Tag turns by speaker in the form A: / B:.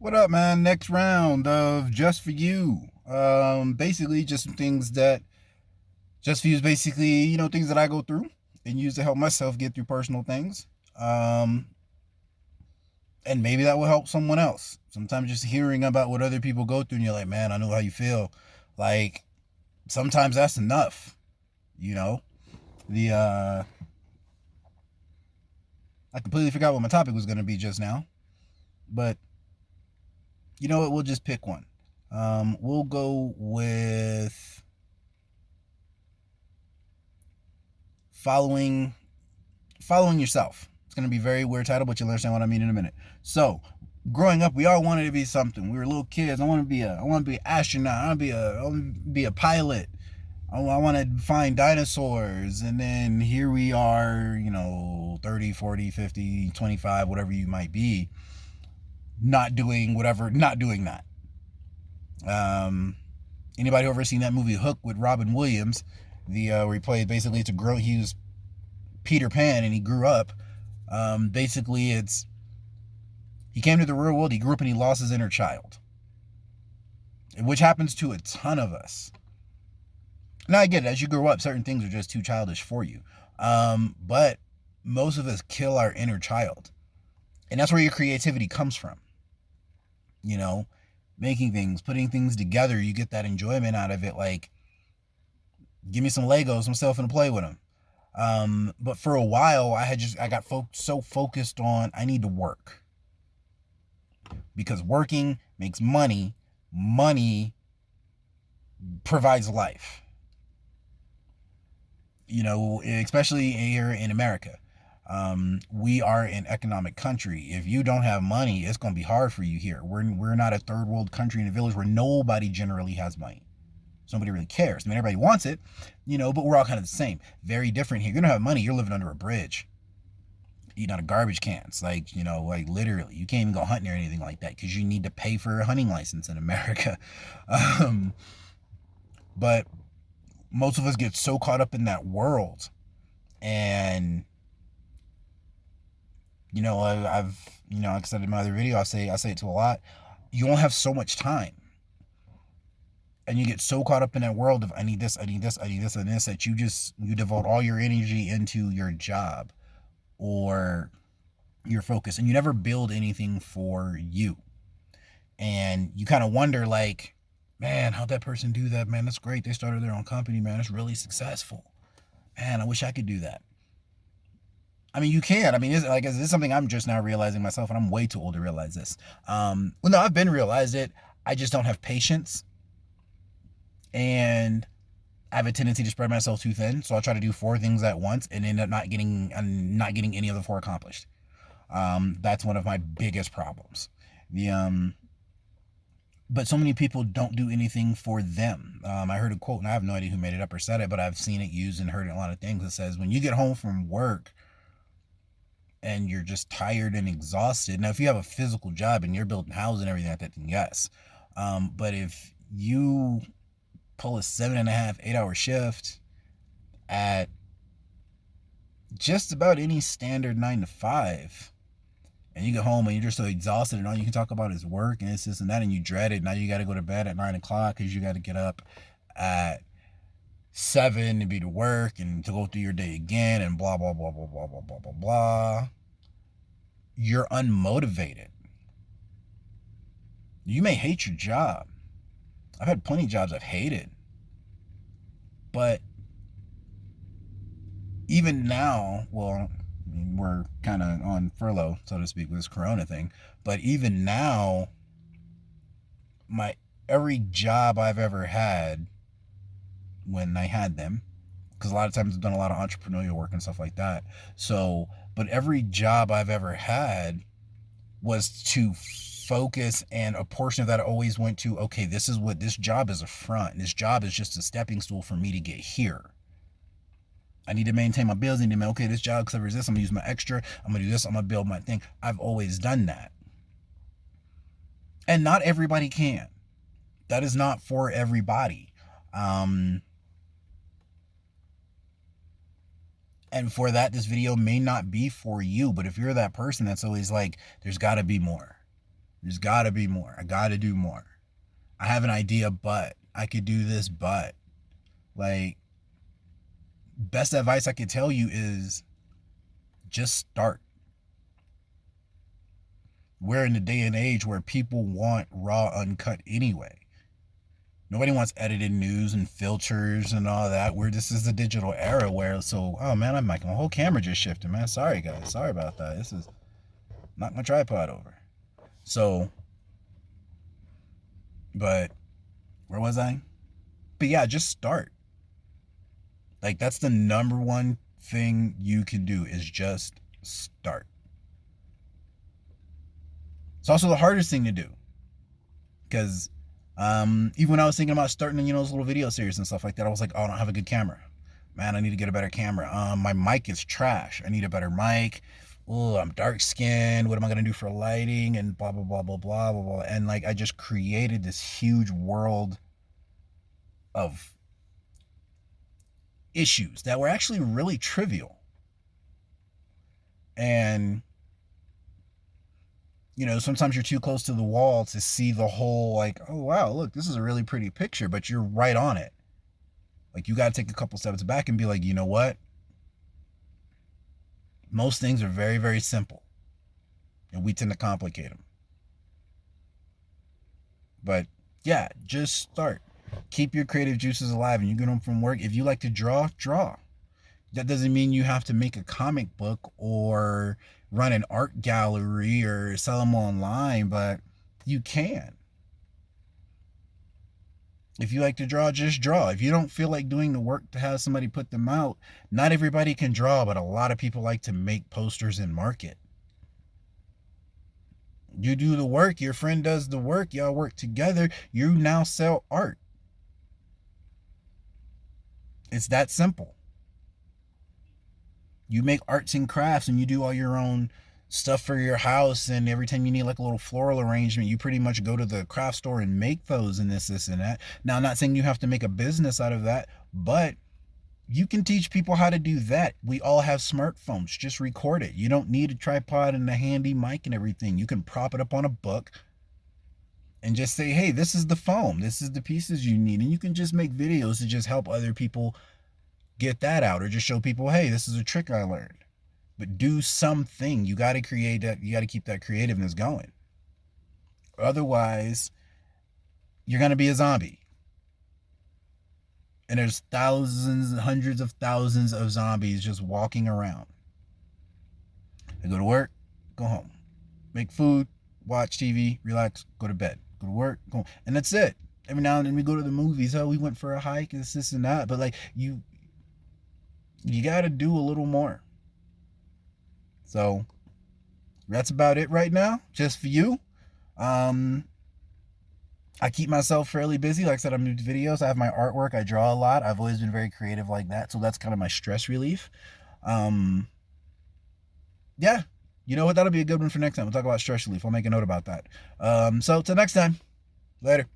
A: What up, man? Next round of Just For You. Basically, just some things that Just For You is basically, things that I go through and use to help myself get through personal things. Um, and maybe that will help someone else. Sometimes just hearing about what other people go through and you're like, man, I know how you feel. Like, sometimes that's enough, you know? The, I completely forgot what my topic was going to be just now, but you know what? We'll just pick one. We'll go with following following yourself. It's going to be a very weird title, but you'll understand what I mean in a minute. So, growing up, we all wanted to be something. We were little kids. I want to be an astronaut. I want to be a pilot. I want to find dinosaurs. And then here we are, 30, 40, 50, 25, whatever you might be, not doing that. Um, Anybody who ever seen that movie Hook with Robin Williams, where he played basically it's a girl. He was Peter Pan and he grew up. Basically, it's he came to the real world. He grew up and he lost his inner child, which happens to a ton of us. Now I get it. As you grow up, certain things are just too childish for you. But most of us kill our inner child, and that's where your creativity comes from. You know, making things, putting things together. You get that enjoyment out of it. Like, give me some Legos, myself, and play with them. But for a while, I got so focused on I need to work because working makes money. Money provides life. Especially here in America. We are an economic country. If you don't have money, it's going to be hard for you here. We're not a third world country in a village where nobody generally has money. So nobody really cares. I mean, everybody wants it, but we're all kind of the same. Very different here. You don't have money, you're living under a bridge, eating out of garbage cans. Like, like literally, you can't even go hunting or anything like that because you need to pay for a hunting license in America. Um, but most of us get so caught up in that world. And, like I said in my other video, I say it to a lot. You won't have so much time and you get so caught up in that world of I need this, I need this, I need this, and this that you devote all your energy into your job or your focus, and you never build anything for you. And you kind of wonder, like, man, how'd that person do that? Man, that's great. They started their own company, man. It's really successful. Man, I wish I could do that. I mean, you can. I mean, this is something I'm just now realizing myself, and I'm way too old to realize this. Well, no, I've been realized it. I just don't have patience, and I have a tendency to spread myself too thin. So I try to do four things at once and end up not getting any of the four accomplished. That's one of my biggest problems. The But so many people don't do anything for them. I heard a quote, and I have no idea who made it up or said it, but I've seen it used and heard it in a lot of things. It says, when you get home from work and you're just tired and exhausted. Now, if you have a physical job and you're building houses and everything like that, then yes. But if you pull a 7.5, 8 hour shift at just about any standard 9 to 5, and you get home and you're just so exhausted and all you can talk about is work and it's this and that, and you dread it. Now you got to go to bed at 9 o'clock because you got to get up at 7 to be to work and to go through your day again and blah, blah, blah, blah, blah, blah, blah, blah, blah. You're unmotivated. You may hate your job. I've had plenty of jobs I've hated. But even now, well, I mean, we're kind of on furlough, so to speak, with this corona thing. But even now, my every job I've ever had, when I had them, because a lot of times I've done a lot of entrepreneurial work and stuff like that. So, but every job I've ever had was to focus, and a portion of that always went to, okay, this job is a front, and this job is just a stepping stool for me to get here. I need to maintain my bills. I need to, okay, this job covers this. I'm going to use my extra. I'm going to do this. I'm going to build my thing. I've always done that. And not everybody can. That is not for everybody. And for that, this video may not be for you. But if you're that person that's always like, there's got to be more. There's got to be more. I got to do more. I have an idea, but I could do this, but like, best advice I could tell you is just start. We're in a day and age where people want raw, uncut anyway. Nobody wants edited news and filters and all that. This is the digital era where, so, oh man, I'm like, my whole camera just shifted, man. Sorry, guys. Sorry about that. This is knock my tripod over. So, but where was I? But yeah, just start. Like, that's the number one thing you can do is just start. It's also the hardest thing to do because even when I was thinking about starting, those little video series and stuff like that, I was like, oh, I don't have a good camera. Man, I need to get a better camera. My mic is trash. I need a better mic. Oh, I'm dark skinned. What am I gonna do for lighting and blah blah blah blah blah blah blah. And like, I just created this huge world of issues that were actually really trivial. And sometimes you're too close to the wall to see the whole, like, oh wow, look, this is a really pretty picture, but you're right on it. Like, you got to take a couple steps back and be like, you know what? Most things are very, very simple, and we tend to complicate them. But yeah, just start. Keep your creative juices alive, and you get home from work. If you like to draw, draw. That doesn't mean you have to make a comic book or run an art gallery or sell them online, but you can. If you like to draw, just draw. If you don't feel like doing the work to have somebody put them out, not everybody can draw, but a lot of people like to make posters and market. You do the work, your friend does the work, y'all work together, you now sell art. It's that simple. You make arts and crafts and you do all your own stuff for your house, and every time you need like a little floral arrangement, you pretty much go to the craft store and make those and this and that. Now, I'm not saying you have to make a business out of that, but you can teach people how to do that. We all have smartphones. Just record it. You don't need a tripod and a handy mic and everything. You can prop it up on a book and just say, hey, this is the foam, this is the pieces you need, and you can just make videos to just help other people get that out, or just show people, hey, this is a trick I learned. But do something. You got to create that. You got to keep that creativeness going. Otherwise, you're going to be a zombie. And there's thousands, hundreds of thousands of zombies just walking around. They go to work, go home, make food, watch TV, relax, go to bed, go to work, go home. And that's it. Every now and then we go to the movies. Oh, we went for a hike and this and that. But like, you got to do a little more. So that's about it right now, just for you. I keep myself fairly busy. Like I said, I'm new to videos. I have my artwork. I draw a lot. I've always been very creative like that. So that's kind of my stress relief. Yeah, you know what? That'll be a good one for next time. We'll talk about stress relief. I'll make a note about that. So till next time. Later.